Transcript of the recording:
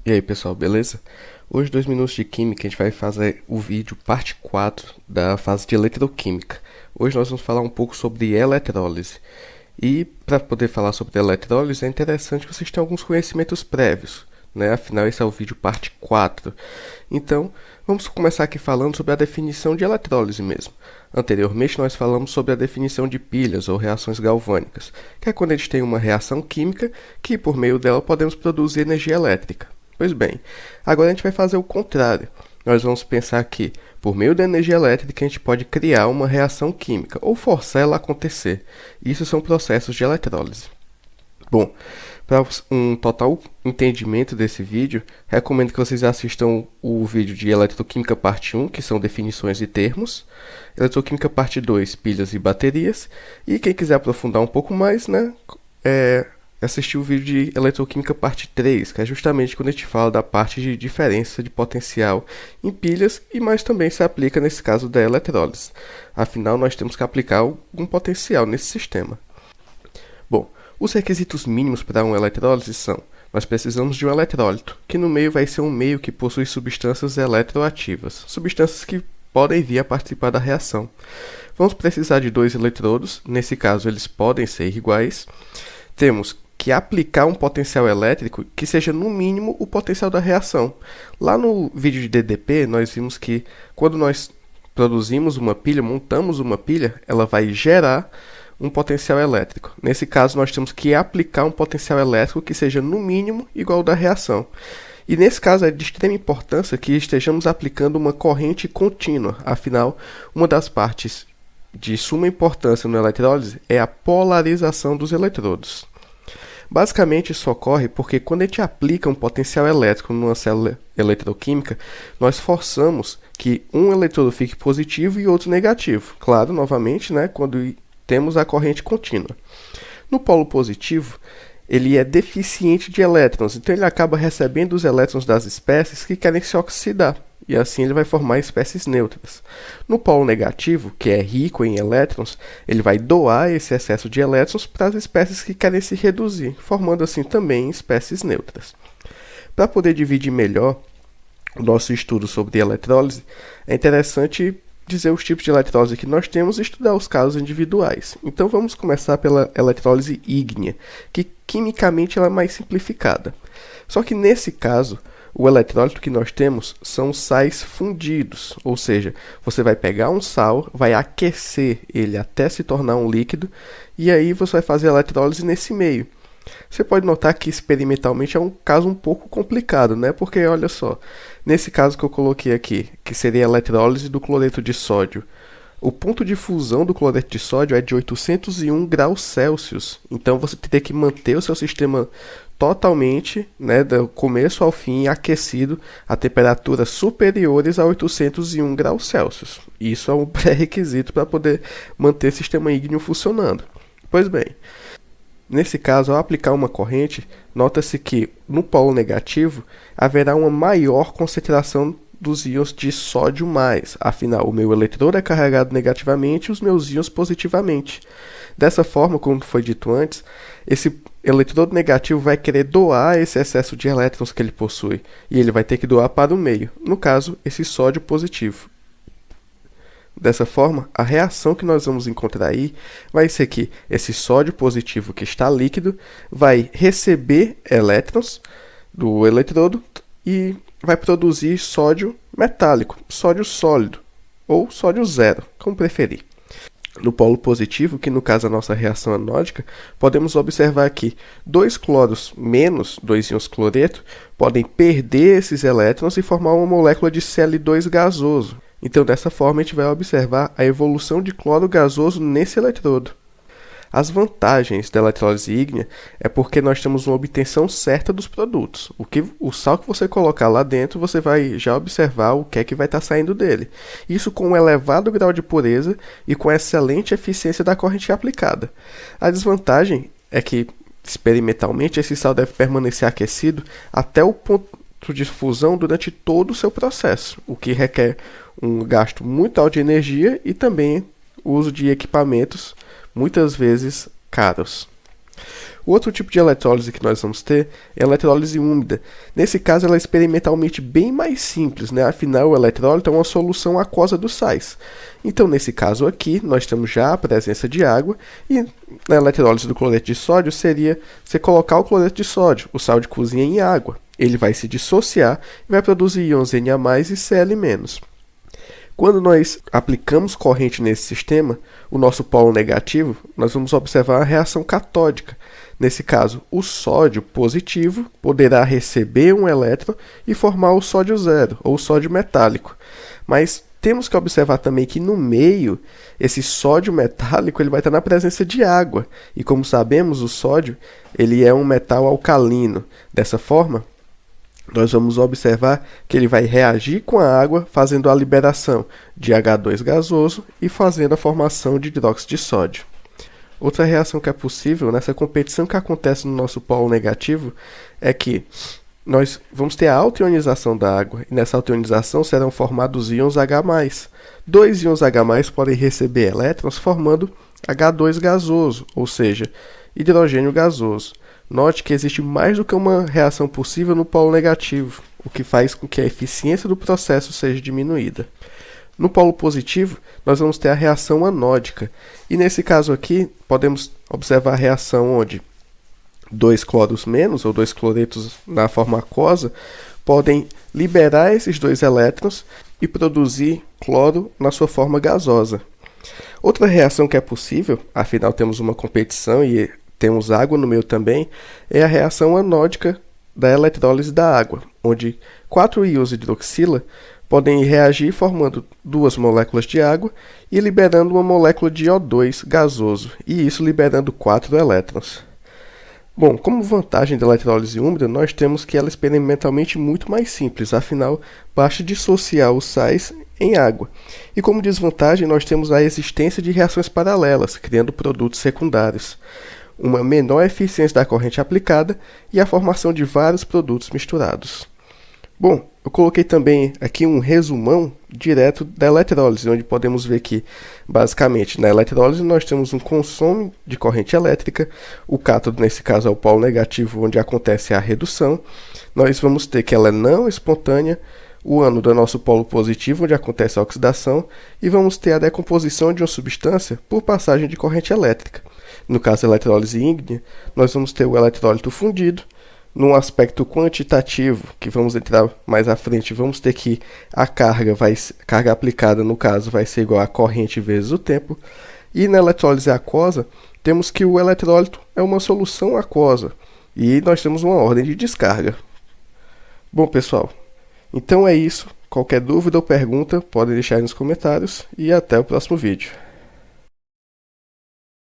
E aí pessoal, beleza? Hoje, 2 minutos de química, a gente vai fazer o vídeo parte 4 da fase de eletroquímica. Hoje nós vamos falar um pouco sobre eletrólise. E para poder falar sobre eletrólise é interessante que vocês tenham alguns conhecimentos prévios, né? Afinal, esse é o vídeo parte 4. Então, vamos começar aqui falando sobre a definição de eletrólise mesmo. Anteriormente, nós falamos sobre a definição de pilhas ou reações galvânicas, que é quando a gente tem uma reação química que, por meio dela, podemos produzir energia elétrica. Pois bem, agora a gente vai fazer o contrário. Nós vamos pensar que, por meio da energia elétrica, a gente pode criar uma reação química ou forçar ela a acontecer. Isso são processos de eletrólise. Bom, para um total entendimento desse vídeo, recomendo que vocês assistam o vídeo de Eletroquímica parte 1, que são definições e termos, Eletroquímica parte 2, pilhas e baterias, e quem quiser aprofundar um pouco mais, né, assistir o vídeo de Eletroquímica parte 3, que é justamente quando a gente fala da parte de diferença de potencial em pilhas, e mais também se aplica nesse caso da eletrólise. Afinal, nós temos que aplicar algum potencial nesse sistema. Bom, os requisitos mínimos para uma eletrólise são: nós precisamos de um eletrólito, que no meio vai ser um meio que possui substâncias eletroativas, substâncias que podem vir a participar da reação. Vamos precisar de 2 eletrodos, nesse caso eles podem ser iguais. Temos que aplicar um potencial elétrico que seja no mínimo o potencial da reação. Lá no vídeo de DDP, nós vimos que quando nós produzimos uma pilha, montamos uma pilha, ela vai gerar um potencial elétrico. Nesse caso, nós temos que aplicar um potencial elétrico que seja no mínimo igual ao da reação. E nesse caso é de extrema importância que estejamos aplicando uma corrente contínua. Afinal, uma das partes de suma importância na eletrólise é a polarização dos eletrodos. Basicamente, isso ocorre porque quando a gente aplica um potencial elétrico numa célula eletroquímica, nós forçamos que um eletrodo fique positivo e outro negativo. Claro, novamente, né, quando temos a corrente contínua. No polo positivo, ele é deficiente de elétrons, então ele acaba recebendo os elétrons das espécies que querem se oxidar, e assim ele vai formar espécies neutras. No polo negativo, que é rico em elétrons, ele vai doar esse excesso de elétrons para as espécies que querem se reduzir, formando assim também espécies neutras. Para poder dividir melhor o nosso estudo sobre eletrólise, é interessante dizer os tipos de eletrólise que nós temos e estudar os casos individuais. Então vamos começar pela eletrólise ígnea, que quimicamente ela é mais simplificada. Só que nesse caso, o eletrólito que nós temos são sais fundidos, ou seja, você vai pegar um sal, vai aquecer ele até se tornar um líquido, e aí você vai fazer a eletrólise nesse meio. Você pode notar que experimentalmente é um caso um pouco complicado, né? Porque olha só, nesse caso que eu coloquei aqui, que seria a eletrólise do cloreto de sódio, o ponto de fusão do cloreto de sódio é de 801 graus Celsius. Então você teria que manter o seu sistema totalmente, né, do começo ao fim, aquecido a temperaturas superiores a 801 graus Celsius. Isso é um pré-requisito para poder manter o sistema ígneo funcionando. Pois bem, nesse caso, ao aplicar uma corrente, nota-se que no polo negativo haverá uma maior concentração dos íons de sódio mais. Afinal, o meu eletrodo é carregado negativamente e os meus íons positivamente. Dessa forma, como foi dito antes, esse eletrodo negativo vai querer doar esse excesso de elétrons que ele possui, e ele vai ter que doar para o meio, no caso, esse sódio positivo. Dessa forma, a reação que nós vamos encontrar aí vai ser que esse sódio positivo que está líquido vai receber elétrons do eletrodo e vai produzir sódio metálico, sódio sólido ou sódio zero, como preferir. No polo positivo, que no caso é a nossa reação anódica, podemos observar que 2 cloros menos 2 íons cloreto podem perder esses elétrons e formar uma molécula de Cl2 gasoso. Então, dessa forma, a gente vai observar a evolução de cloro gasoso nesse eletrodo. As vantagens da eletrólise ígnea é porque nós temos uma obtenção certa dos produtos. O sal que você colocar lá dentro, você vai já observar o que é que vai estar saindo dele. Isso com um elevado grau de pureza e com excelente eficiência da corrente aplicada. A desvantagem é que, experimentalmente, esse sal deve permanecer aquecido até o ponto de fusão durante todo o seu processo, o que requer um gasto muito alto de energia e também o uso de equipamentos muitas vezes caros. O outro tipo de eletrólise que nós vamos ter é a eletrólise úmida. Nesse caso, ela é experimentalmente bem mais simples, né? Afinal, o eletrólito é uma solução aquosa dos sais. Então, nesse caso aqui, nós temos já a presença de água e na eletrólise do cloreto de sódio seria você colocar o cloreto de sódio, o sal de cozinha, em água. Ele vai se dissociar e vai produzir íons Na+, e Cl-. Quando nós aplicamos corrente nesse sistema, o nosso polo negativo, nós vamos observar a reação catódica. Nesse caso, o sódio positivo poderá receber um elétron e formar o sódio zero, ou sódio metálico. Mas temos que observar também que no meio, esse sódio metálico ele vai estar na presença de água. E como sabemos, o sódio ele é um metal alcalino. Dessa forma, nós vamos observar que ele vai reagir com a água, fazendo a liberação de H2 gasoso e fazendo a formação de hidróxido de sódio. Outra reação que é possível nessa competição que acontece no nosso polo negativo é que nós vamos ter a altionização da água, e nessa altionização serão formados íons H+. Dois íons H+, podem receber elétrons formando H2 gasoso, ou seja, hidrogênio gasoso. Note que existe mais do que uma reação possível no polo negativo, o que faz com que a eficiência do processo seja diminuída. No polo positivo, nós vamos ter a reação anódica, e nesse caso aqui, podemos observar a reação onde dois cloros menos, ou dois cloretos na forma aquosa, podem liberar esses dois elétrons e produzir cloro na sua forma gasosa. Outra reação que é possível, afinal temos uma competição e temos água no meio também, é a reação anódica da eletrólise da água, onde 4 íons de hidroxila podem reagir formando duas moléculas de água e liberando uma molécula de O2 gasoso, e isso liberando 4 elétrons. Bom, como vantagem da eletrólise úmida, nós temos que ela é experimentalmente muito mais simples, afinal, basta dissociar os sais em água. E como desvantagem, nós temos a existência de reações paralelas, criando produtos secundários, uma menor eficiência da corrente aplicada e a formação de vários produtos misturados. Bom, eu coloquei também aqui um resumão direto da eletrólise, onde podemos ver que, basicamente, na eletrólise nós temos um consumo de corrente elétrica, o cátodo, nesse caso, é o polo negativo, onde acontece a redução. Nós vamos ter que ela é não espontânea, o ânodo é nosso polo positivo, onde acontece a oxidação, e vamos ter a decomposição de uma substância por passagem de corrente elétrica. No caso da eletrólise ígnea, nós vamos ter o eletrólito fundido. Num aspecto quantitativo, que vamos entrar mais à frente, vamos ter que a carga aplicada, no caso, vai ser igual a corrente vezes o tempo. E na eletrólise aquosa, temos que o eletrólito é uma solução aquosa. E nós temos uma ordem de descarga. Bom, pessoal, então é isso. Qualquer dúvida ou pergunta, podem deixar aí nos comentários. E até o próximo vídeo.